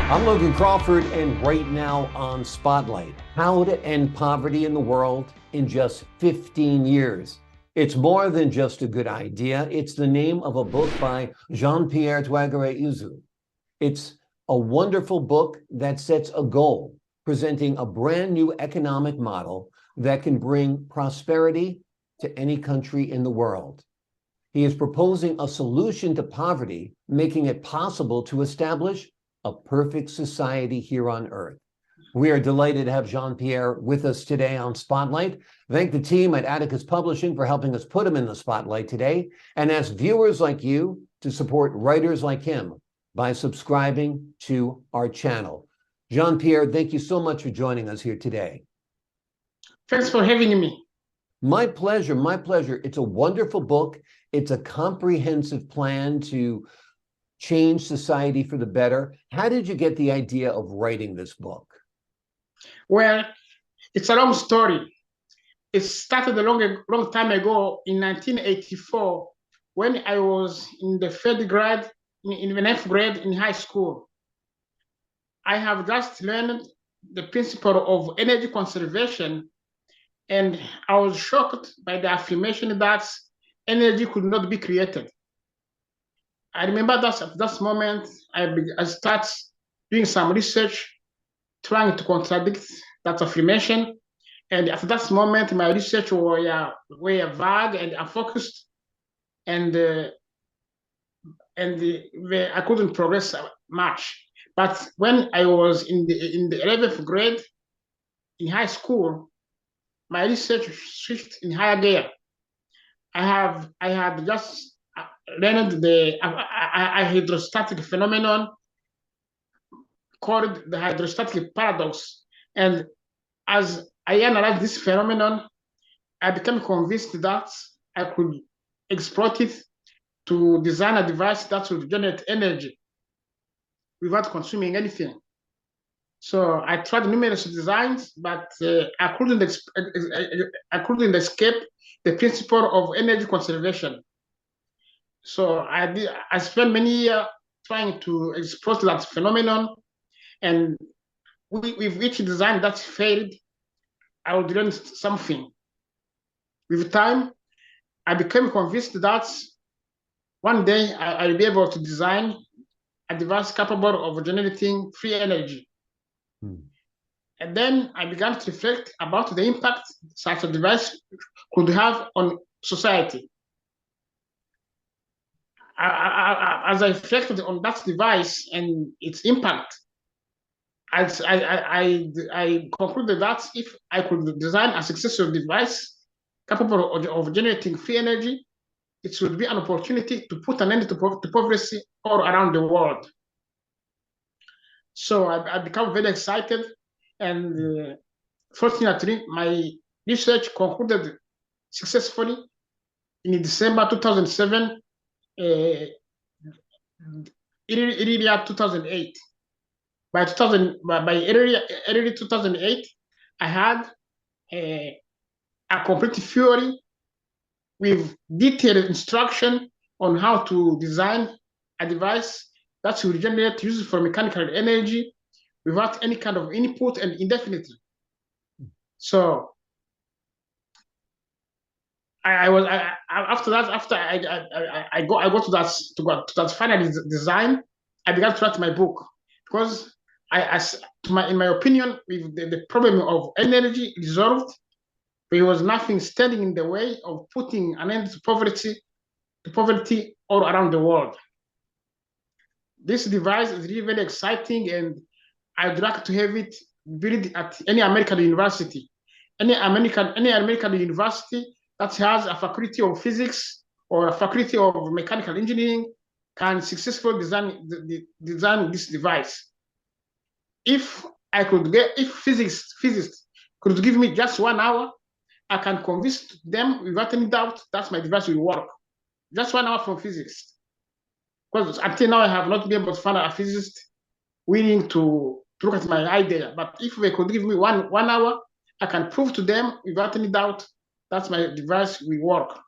I'm Logan Crawford, and right now on Spotlight, how to end poverty in the world in just 15 years. It's more than just a good idea. It's the name of a book by Jean-Pierre Twagare-Izu. It's a wonderful book that sets a goal, presenting a brand new economic model that can bring prosperity to any country in the world. He is proposing a solution to poverty, making it possible to establish a perfect society here on Earth. We are delighted to have Jean-Pierre with us today on Spotlight. Thank the team at Atticus Publishing for helping us put him in the spotlight today, and ask viewers like you to support writers like him by subscribing to our channel. Jean-Pierre, thank you so much for joining us here today. Thanks for having me. My pleasure, my pleasure. It's a wonderful book. It's a comprehensive plan to change society for the better. How did you get the idea of writing this book? Well, it's a long story. It started a long time ago in 1984 when I was in the third grade, in the 9th grade in high school. I have just learned the principle of energy conservation, and I was shocked by the affirmation that energy could not be created. I remember that at that moment, I started doing some research, trying to contradict that affirmation. And at that moment, my research were vague and unfocused, and I couldn't progress much. But when I was in the 11th grade in high school, my research switched in higher gear. I had just learned the hydrostatic phenomenon called the hydrostatic paradox. And as I analyzed this phenomenon, I became convinced that I could exploit it to design a device that would generate energy without consuming anything. So I tried numerous designs, but I couldn't escape the principle of energy conservation. So I spent many years trying to exploit that phenomenon, and with each design that failed, I would learn something. With time, I became convinced that one day I'll be able to design a device capable of generating free energy. And then I began to reflect about the impact such a device could have on society. As I reflected on that device and its impact, I concluded that if I could design a successful device capable of generating free energy, it would be an opportunity to put an end to poverty all around the world. So I became very excited, and fortunately, my research concluded successfully in December 2007, early 2008. By early 2008, I had a complete theory with detailed instruction on how to design a device that will generate useful mechanical energy without any kind of input and indefinitely. So after I got to that final design, I began to write my book, because in my opinion, with the problem of energy resolved, there was nothing standing in the way of putting an end to poverty all around the world. This device is really very exciting, and I'd like to have it built at any American university. Any American university that has a faculty of physics or a faculty of mechanical engineering can successfully design this device. If physicists could give me just 1 hour, I can convince them without any doubt that my device will work. Just 1 hour from physics. Because until now, I have not been able to find a physicist willing to look at my idea. But if they could give me one hour, I can prove to them without any doubt that my device will work.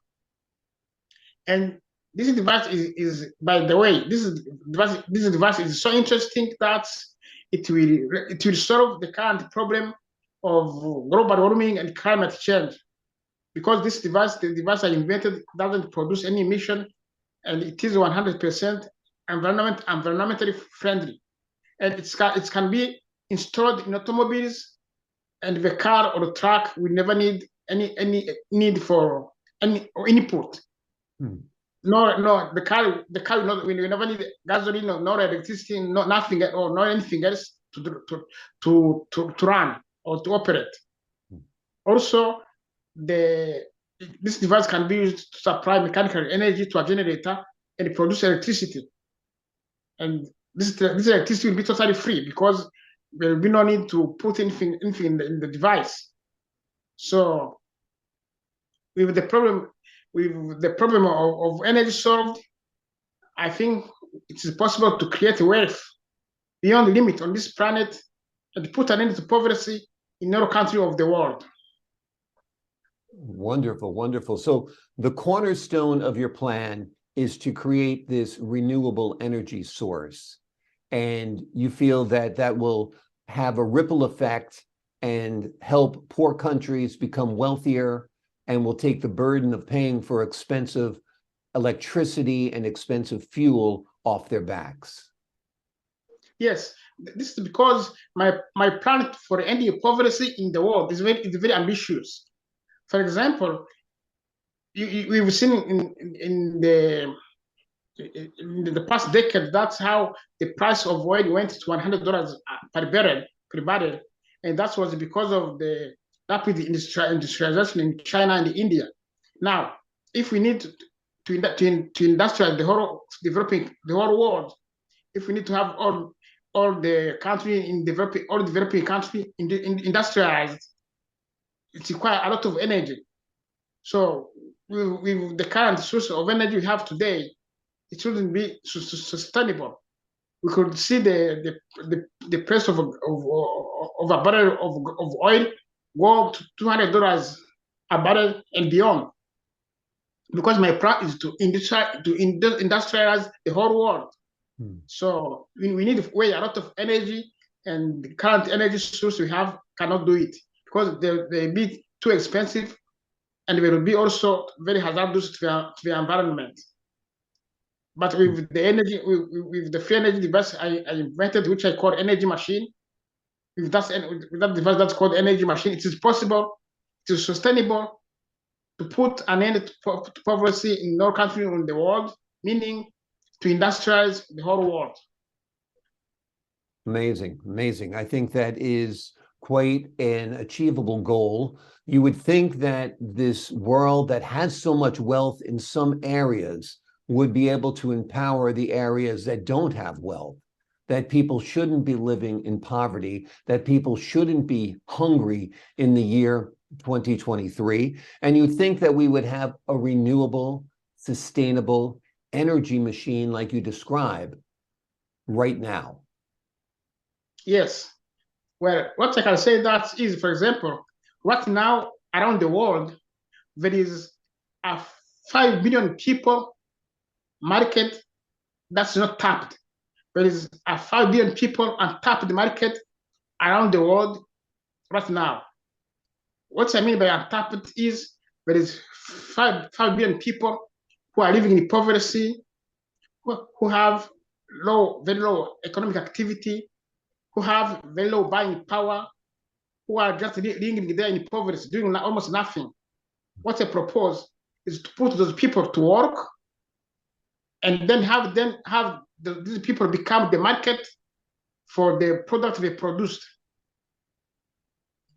And this device is by the way, this device is so interesting that it will solve the current problem of global warming and climate change, because the device I invented doesn't produce any emission, and it is 100% environmentally friendly, and it can be installed in automobiles, and the car or the truck will never need any need for any input. No, the car will not. We never need gasoline, no electricity, no nothing, or no anything else to run or to operate. Also, this device can be used to supply mechanical energy to a generator and produce electricity. And this electricity will be totally free, because there will be no need to put anything in the device. So with the problem of energy solved, I think it is possible to create wealth beyond limit on this planet and put an end to poverty in every country of the world. Wonderful, wonderful. So the cornerstone of your plan is to create this renewable energy source, and you feel that that will have a ripple effect and help poor countries become wealthier, and will take the burden of paying for expensive electricity and expensive fuel off their backs. Yes, this is because my plan for ending poverty in the world is very ambitious. For example, we've seen in the past decade, that's how the price of oil went to $100 per barrel, and that was because of the rapid industrialization in China and India. Now, if we need to industrialize developing the whole world, if we need to have all the country in developing country industrialized, it requires a lot of energy. So with the current source of energy we have today, it shouldn't be sustainable. We could see the price of a barrel of oil go to $200 a barrel and beyond, because my plan is to industrialize the whole world. So we need to weigh a lot of energy, and the current energy source we have cannot do it, because they'll be too expensive, and they will be also very hazardous to the environment. But with the energy, with the free energy device I invented, which I call energy machine, with that device that's called energy machine, it is possible, it is sustainable to put an end to poverty in no country in the world, meaning to industrialize the whole world. Amazing, amazing. I think that is quite an achievable goal. You would think that this world that has so much wealth in some areas would be able to empower the areas that don't have wealth, that people shouldn't be living in poverty, that people shouldn't be hungry in the year 2023. And you'd think that we would have a renewable, sustainable energy machine like you describe right now. Yes. Well, what I can say that is, for example, right now around the world, there is a 5 billion people market that's not tapped. There is a 5 billion people untapped market around the world right now. What I mean by untapped is there is 5 billion people who are living in poverty, who have very low economic activity, who have very low buying power, who are just living there in poverty, doing almost nothing. What I propose is to put those people to work, and then have these people become the market for the product they produced.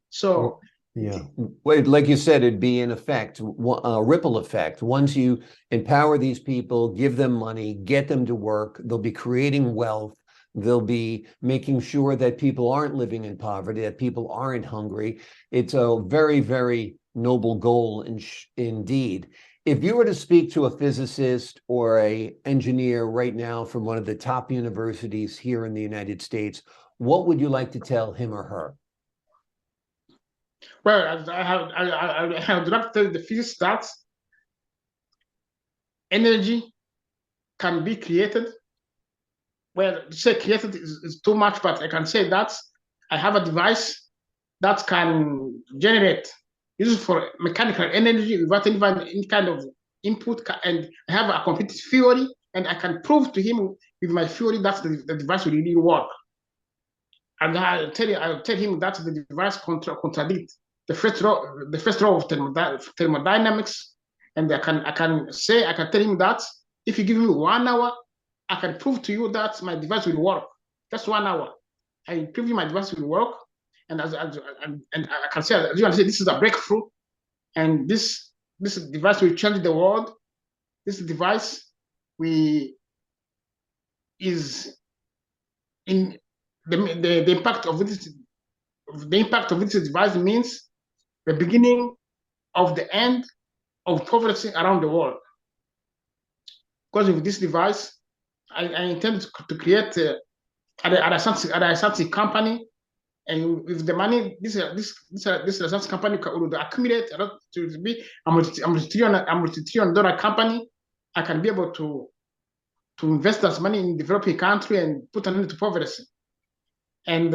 So yeah, well, like you said, it'd be in effect a ripple effect. Once you empower these people, give them money, get them to work, they'll be creating wealth. They'll be making sure that people aren't living in poverty, that people aren't hungry. It's a very, very noble goal indeed. If you were to speak to a physicist or an engineer right now from one of the top universities here in the United States, what would you like to tell him or her? Well, I have not tell the physics that energy can be created well, to say created is too much, but I can say that I have a device that can generate, use it for mechanical energy without even any kind of input, and I have a complete theory, and I can prove to him with my theory that the device will really work. And I'll tell him that the device contradicts the first law of thermodynamics, and I can tell him that if you give me 1 hour, I can prove to you that my device will work. Just 1 hour, I prove you my device will work, and and I can say, as you can say, this is a breakthrough, and this device will change the world. This device is in the impact of this. The impact of this device means the beginning of the end of poverty around the world. Because with this device, I intend to create a research company, and with the money, this research company would accumulate to be a multi-trillion dollar company. I can be able to invest that money in developing country and put an end to poverty. And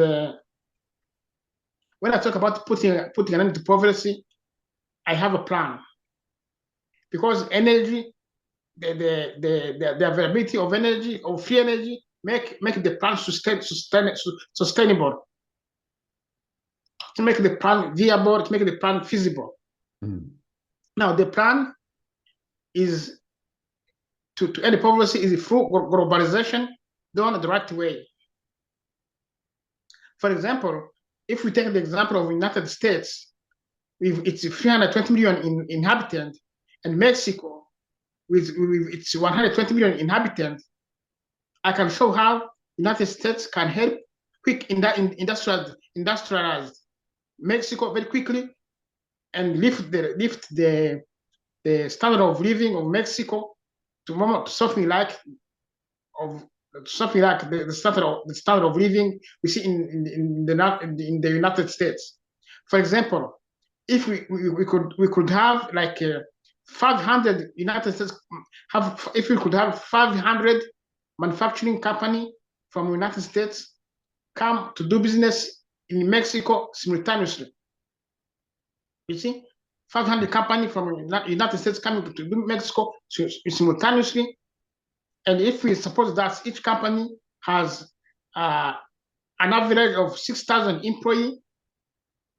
when I talk about putting an end to poverty, I have a plan, because energy, the availability of energy, of free energy, make the plan sustainable, to make the plan viable, to make the plan feasible. Now, the plan is to end poverty is through globalization done the right way. For example, if we take the example of the United States, with its 320 million inhabitants, and Mexico with its 120 million inhabitants, I can show how the United States can help quick in that industrialize Mexico very quickly, and lift the standard of living of Mexico to something like the standard of living we see in the United States. For example, if we could have like 500 United States if we could have 500 manufacturing company from United States come to do business in Mexico simultaneously. You see, 500 company from United States coming to do Mexico simultaneously, and if we suppose that each company has an average of 6,000 employees,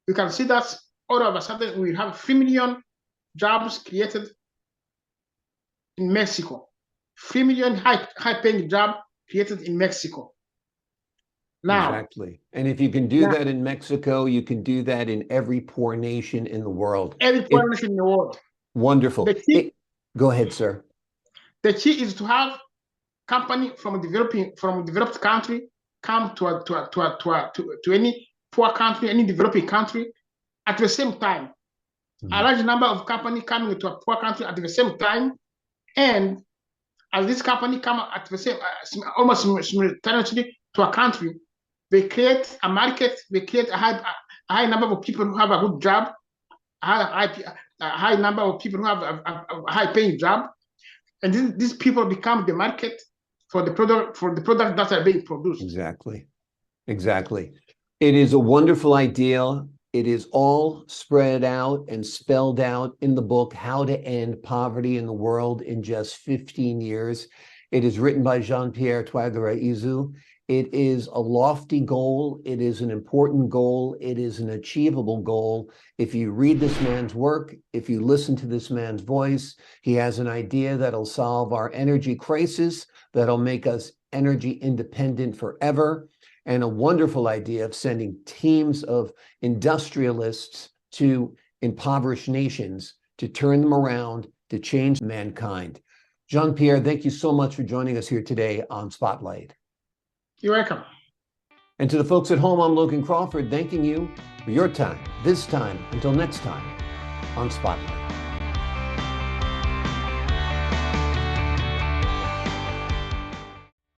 you can see that all of a sudden we have 3 million jobs created in Mexico. 3 million high-paying jobs created in Mexico. Now, exactly. And if you can do that in Mexico, you can do that in every poor nation in the world. Every poor nation in the world. Wonderful. Go ahead, sir. The key is to have company from developed country come to any poor country, any developing country at the same time. A large number of companies coming to a poor country at the same time, and as this company come at the same almost simultaneously to a country, they create a market. They create a high number of people who have a good job, a high number of people who have a high-paying job, and these people become the market for the product that are being produced. Exactly. It is a wonderful idea. It is all spread out and spelled out in the book, How to End Poverty in the World in Just 15 Years. It is written by Jean-Pierre Twagara-Izu. It is a lofty goal. It is an important goal. It is an achievable goal. If you read this man's work, if you listen to this man's voice, he has an idea that'll solve our energy crisis, that'll make us energy independent forever, and a wonderful idea of sending teams of industrialists to impoverished nations to turn them around, to change mankind. Jean-Pierre, thank you so much for joining us here today on Spotlight. You're welcome. And to the folks at home, I'm Logan Crawford, thanking you for your time, this time, until next time on Spotlight.